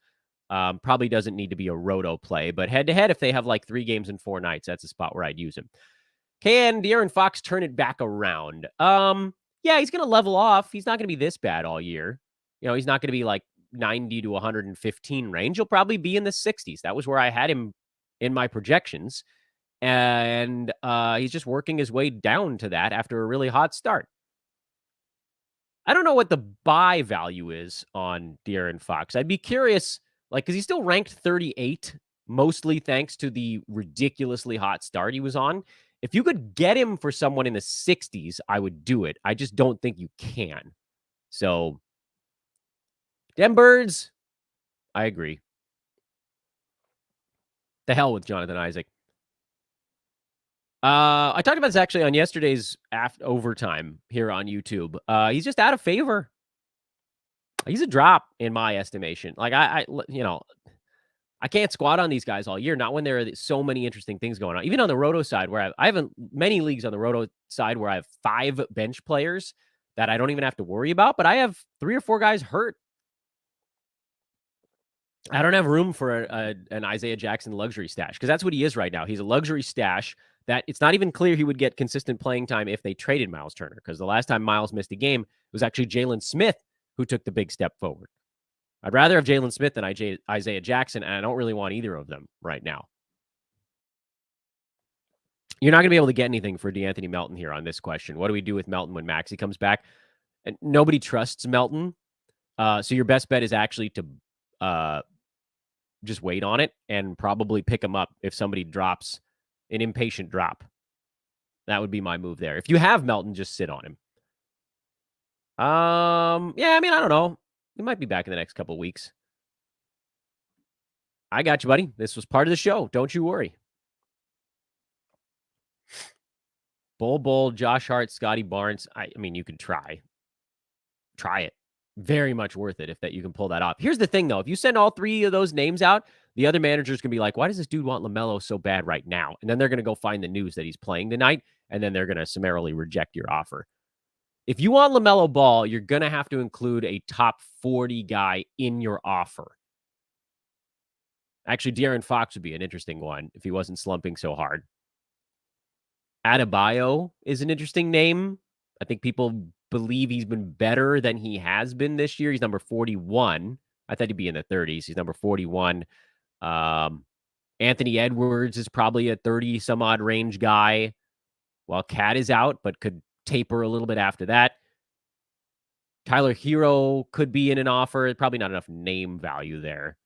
Probably doesn't need to be a roto play, but head-to-head, if they have like 3 games in 4 nights, that's a spot where I'd use him. Can De'Aaron Fox turn it back around? Yeah, he's going to level off. He's not going to be this bad all year. He's not going to be like 90 to 115 range. He'll probably be in the 60s. That was where I had him in my projections. And he's just working his way down to that after a really hot start. I don't know what the buy value is on De'Aaron Fox. I'd be curious, because he's still ranked 38, mostly thanks to the ridiculously hot start he was on. If you could get him for someone in the 60s, I would do it. I just don't think you can. So, dem birds, I agree. The hell with Jonathan Isaac. I talked about this actually on yesterday's overtime here on YouTube. He's just out of favor. He's a drop in my estimation. I can't squat on these guys all year. Not when there are so many interesting things going on. Even on the roto side, where I haven't many leagues on the roto side where I have 5 bench players that I don't even have to worry about, but I have 3 or 4 guys hurt. I don't have room for an Isaiah Jackson luxury stash because that's what he is right now. He's a luxury stash that it's not even clear he would get consistent playing time if they traded Miles Turner, because the last time Miles missed a game, it was actually Jalen Smith who took the big step forward. I'd rather have Jalen Smith than Isaiah Jackson, and I don't really want either of them right now. You're not going to be able to get anything for DeAnthony Melton here on this question. What do we do with Melton when Maxey comes back? And nobody trusts Melton. So your best bet is actually to just wait on it and probably pick him up if somebody drops an impatient drop. That would be my move there. If you have Melton, just sit on him. Yeah, I mean, I don't know. He might be back in the next couple of weeks. I got you, buddy. This was part of the show. Don't you worry. Bull, Josh Hart, Scotty Barnes. I mean, you can try. Try it. Very much worth it if that you can pull that off. Here's the thing, though. If you send all three of those names out, the other manager's going to be like, why does this dude want LaMelo so bad right now? And then they're going to go find the news that he's playing tonight, and then they're going to summarily reject your offer. If you want LaMelo Ball, you're going to have to include a top 40 guy in your offer. Actually, De'Aaron Fox would be an interesting one if he wasn't slumping so hard. Adebayo is an interesting name. I think people believe he's been better than he has been this year. He's number 41. I thought he'd be in the 30s. He's number 41. Anthony Edwards is probably a 30-some-odd range guy, while Cat is out, but could taper a little bit after that. Tyler Hero could be in an offer. Probably not enough name value there.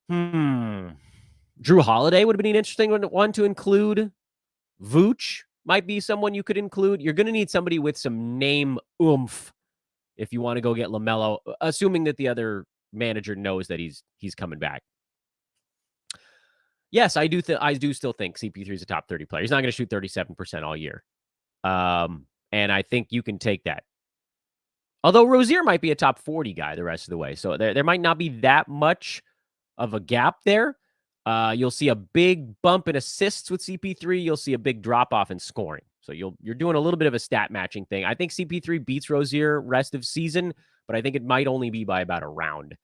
Drew Holiday would have been an interesting one to include. Vooch might be someone you could include. You're going to need somebody with some name oomph if you want to go get LaMelo, assuming that the other manager knows that he's coming back. Yes, I do still think CP3 is a top 30 player. He's not going to shoot 37% all year. And I think you can take that. Although Rozier might be a top 40 guy the rest of the way. So there might not be that much of a gap there. You'll see a big bump in assists with CP3. You'll see a big drop off in scoring. So you're doing a little bit of a stat matching thing. I think CP3 beats Rozier rest of season, but I think it might only be by about a round.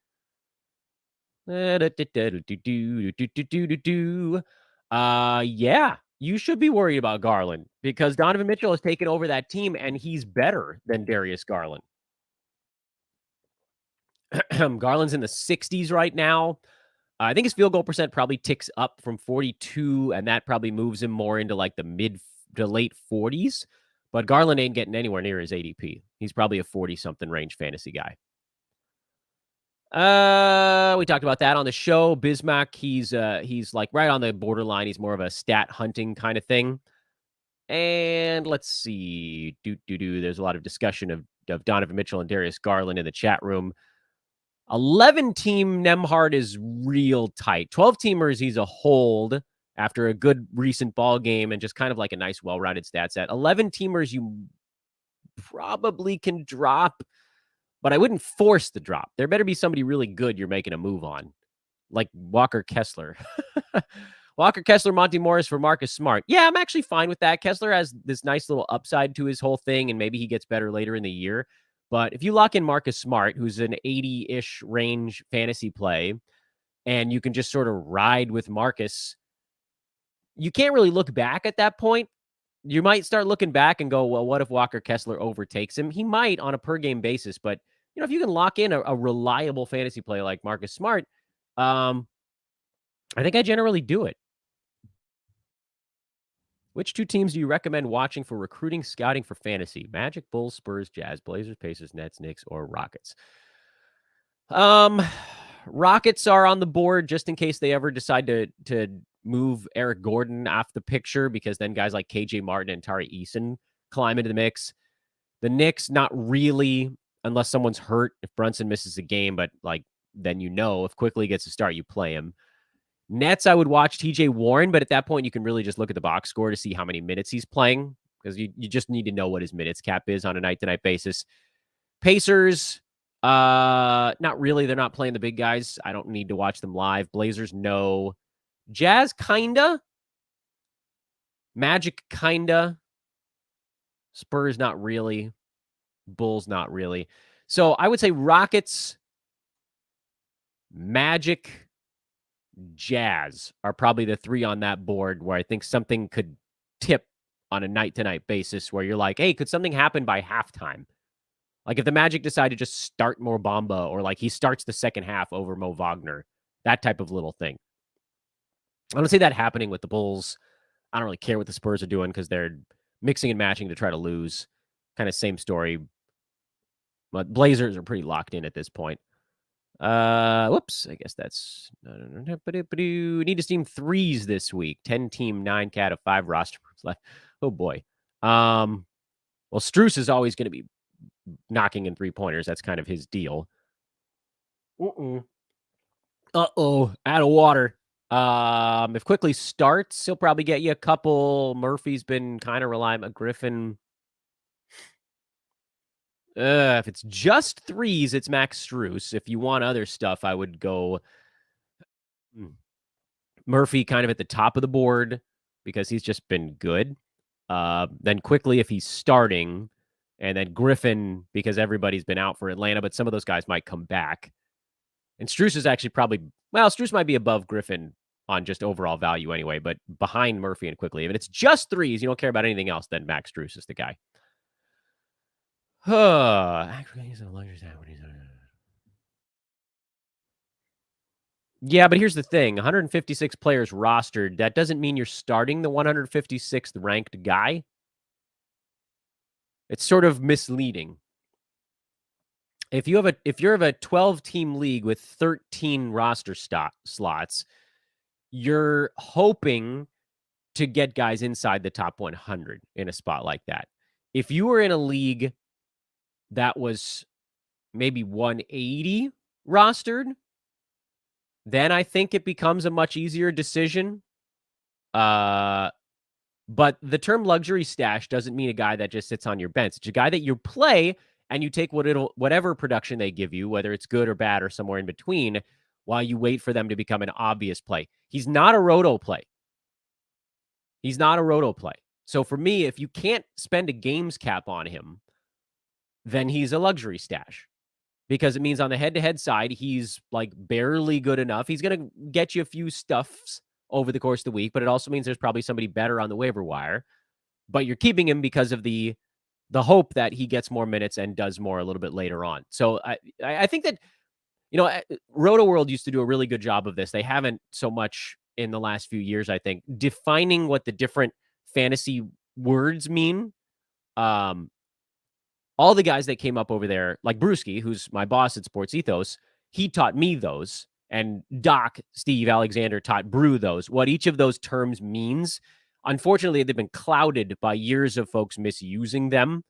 Yeah, you should be worried about Garland because Donovan Mitchell has taken over that team and he's better than Darius Garland. Garland's in the 60s right now. I think his field goal percent probably ticks up from 42, and that probably moves him more into like the mid to late 40s. But Garland ain't getting anywhere near his ADP. He's probably a 40-something range fantasy guy. We talked about that on the show. Bismack, he's like right on the borderline. He's more of a stat hunting kind of thing. And let's see. There's a lot of discussion of Donovan Mitchell and Darius Garland in the chat room. 11-team Nemhard is real tight. 12-teamers, he's a hold after a good recent ball game and just kind of like a nice, well-rounded stat set. 11-teamers, you probably can drop, but I wouldn't force the drop. There better be somebody really good you're making a move on, like Walker Kessler. Walker Kessler, Monty Morris for Marcus Smart. Yeah, I'm actually fine with that. Kessler has this nice little upside to his whole thing, and maybe he gets better later in the year. But if you lock in Marcus Smart, who's an 80-ish range fantasy play, and you can just sort of ride with Marcus, you can't really look back at that point. You might start looking back and go, well, what if Walker Kessler overtakes him? He might on a per-game basis, but if you can lock in a reliable fantasy play like Marcus Smart, I think I generally do it. Which two teams do you recommend watching for recruiting, scouting for fantasy? Magic, Bulls, Spurs, Jazz, Blazers, Pacers, Nets, Knicks, or Rockets? Rockets are on the board just in case they ever decide to move Eric Gordon off the picture, because then guys like KJ Martin and Tari Eason climb into the mix. The Knicks, not really, unless someone's hurt. If Brunson misses a game, but then if Quickly gets a start, you play him. Nets, I would watch TJ Warren, but at that point, you can really just look at the box score to see how many minutes he's playing, because you just need to know what his minutes cap is on a night-to-night basis. Pacers, not really. They're not playing the big guys. I don't need to watch them live. Blazers, no. Jazz, kinda. Magic, kinda. Spurs, not really. Bulls, not really. So I would say Rockets, Magic, Jazz are probably the three on that board where I think something could tip on a night-to-night basis where you're like, hey, could something happen by halftime? Like if the Magic decide to just start Mo Bamba, or like he starts the second half over Mo Wagner, that type of little thing. I don't see that happening with the Bulls. I don't really care what the Spurs are doing because they're mixing and matching to try to lose. Kind of same story. But Blazers are pretty locked in at this point. Whoops. I guess that's need to steam threes this week. 10-team, 9 cat of 5 roster left. Oh boy. Well, Strus is always going to be knocking in 3-pointers. That's kind of his deal. Out of water. If Quickly starts, he'll probably get you a couple. Murphy's been kind of reliant. Griffin. If it's just threes, it's Max Strus. If you want other stuff, I would go Murphy kind of at the top of the board because he's just been good. Then Quickly if he's starting, and then Griffin because everybody's been out for Atlanta, but some of those guys might come back. And Strus is actually Strus might be above Griffin on just overall value anyway, but behind Murphy and Quickly. If it's just threes, you don't care about anything else, then Max Strus is the guy. Yeah, but here's the thing. 156 players rostered. That doesn't mean you're starting the 156th ranked guy. It's sort of misleading. If you're of a 12-team league with 13 roster slots, you're hoping to get guys inside the top 100 in a spot like that. If you were in a league that was maybe 180 rostered, then I think it becomes a much easier decision. But the term luxury stash doesn't mean a guy that just sits on your bench. It's a guy that you play and you take whatever production they give you, whether it's good or bad or somewhere in between, while you wait for them to become an obvious play. He's not a roto play. So for me, if you can't spend a games cap on him, then he's a luxury stash. Because it means on the head-to-head side, he's like barely good enough. He's going to get you a few stuffs over the course of the week, but it also means there's probably somebody better on the waiver wire. But you're keeping him because of the hope that he gets more minutes and does more a little bit later on. So I think that, Roto World used to do a really good job of this. They haven't so much in the last few years, I think, defining what the different fantasy words mean. All the guys that came up over there, like Brewski, who's my boss at Sports Ethos, he taught me those. And Doc, Steve Alexander, taught Brew those, what each of those terms means. Unfortunately, they've been clouded by years of folks misusing them.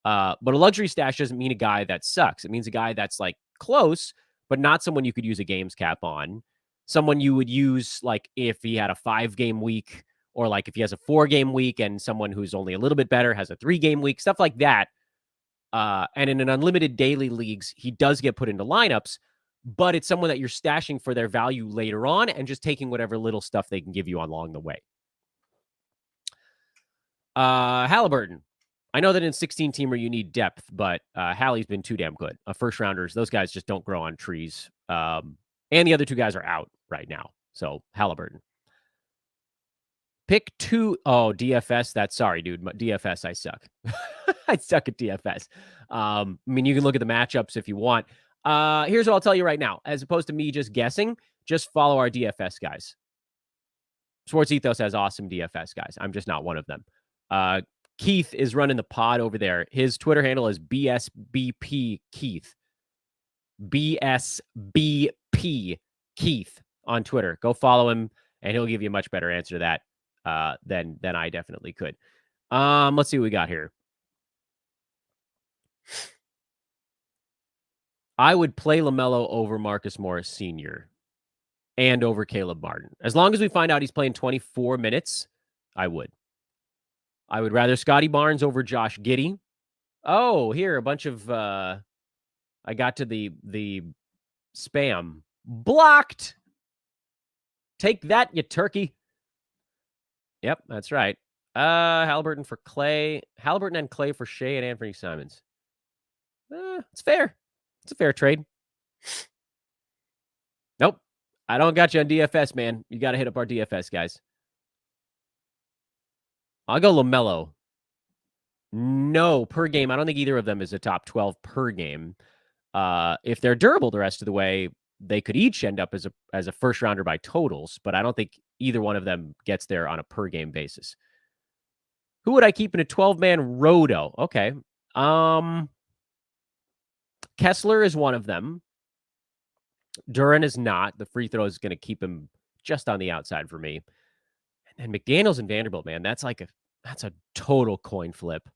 But a luxury stash doesn't mean a guy that sucks. It means a guy that's like close, but not someone you could use a games cap on. Someone you would use like if he had a 5-game week, or like if he has a 4-game week and someone who's only a little bit better has a 3-game week, stuff like that. And in an unlimited daily leagues, he does get put into lineups, but it's someone that you're stashing for their value later on and just taking whatever little stuff they can give you along the way. Halliburton. I know that in 16-teamer you need depth, but Hallie's been too damn good. First-rounders, those guys just don't grow on trees. And the other two guys are out right now. So Halliburton. Pick 2. Oh, DFS. Sorry, dude. DFS, I suck. I suck at DFS. I mean, you can look at the matchups if you want. Here's what I'll tell you right now. As opposed to me just guessing, just follow our DFS guys. Sports Ethos has awesome DFS guys. I'm just not one of them. Keith is running the pod over there. His Twitter handle is BSBP Keith. BSBP Keith on Twitter. Go follow him, and he'll give you a much better answer to that than I definitely could. Let's see what we got here. I would play LaMelo over Marcus Morris Sr. and over Caleb Martin. As long as we find out he's playing 24 minutes, I would. I would rather Scotty Barnes over Josh Giddey. Oh, here, a bunch of I got to the spam. Blocked. Take that, you turkey. Yep, that's right. Halliburton for Clay. Halliburton and Clay for Shea and Anthony Simons. It's fair. It's a fair trade. Nope. I don't got you on DFS, man. You got to hit up our DFS guys. I'll go LaMelo. No, per game. I don't think either of them is a top 12 per game. If they're durable the rest of the way, they could each end up as a first rounder by totals, but I don't think either one of them gets there on a per game basis. Who would I keep in a 12-man roto? Okay. Kessler is one of them. Duran is not. The free throw is going to keep him just on the outside for me. And McDaniels and Vanderbilt, man, that's a total coin flip.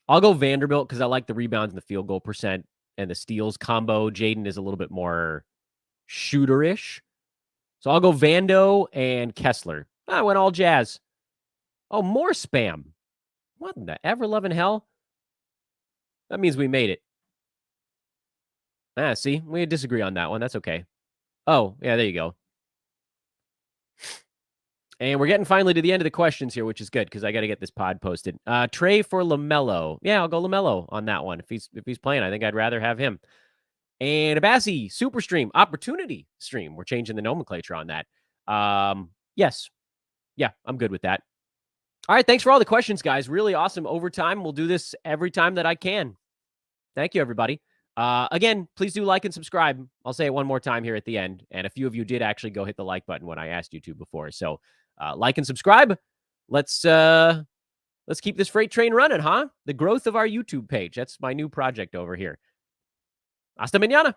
I'll go Vanderbilt because I like the rebounds and the field goal percent and the steals combo. Jaden is a little bit more shooterish. So I'll go Vando and Kessler. I went all Jazz. Oh, more spam. What in the ever-loving hell? That means we made it. See, we disagree on that one. That's okay. Oh, yeah, there you go. And we're getting finally to the end of the questions here, which is good because I got to get this pod posted. Trey for LaMelo. Yeah, I'll go LaMelo on that one. If he's playing, I think I'd rather have him. And Abassi, Super Stream, Opportunity Stream. We're changing the nomenclature on that. Yes. Yeah, I'm good with that. All right, thanks for all the questions, guys. Really awesome overtime. We'll do this every time that I can. Thank you, everybody. Again, please do like and subscribe. I'll say it one more time here at the end. And a few of you did actually go hit the like button when I asked you to before. So like and subscribe. Let's keep this freight train running, huh? The growth of our YouTube page. That's my new project over here. Hasta mañana.